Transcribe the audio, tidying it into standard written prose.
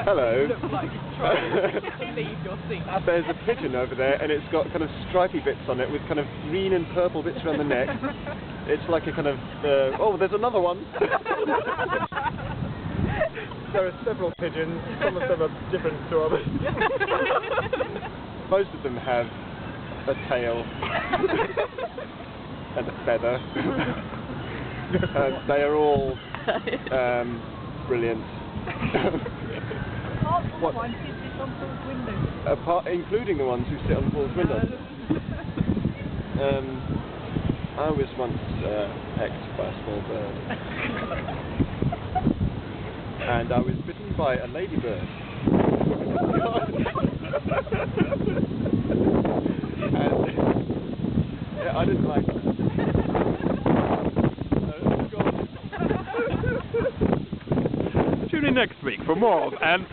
Hello. Look like you're trying to leave your seat. There's a pigeon over there, and it's got kind of stripy bits on it with kind of green and purple bits around the neck. It's like a kind of... oh, there's another one. There are several pigeons. Some of them are different to others. Most of them have a tail and a feather. They are all brilliant. Apart from the ones who sit on Paul's windows. Including the ones who sit on Paul's windows. I was once pecked by a small bird. And I was bitten by a ladybird. And yeah, I didn't like that. Tune in next week for more of Ants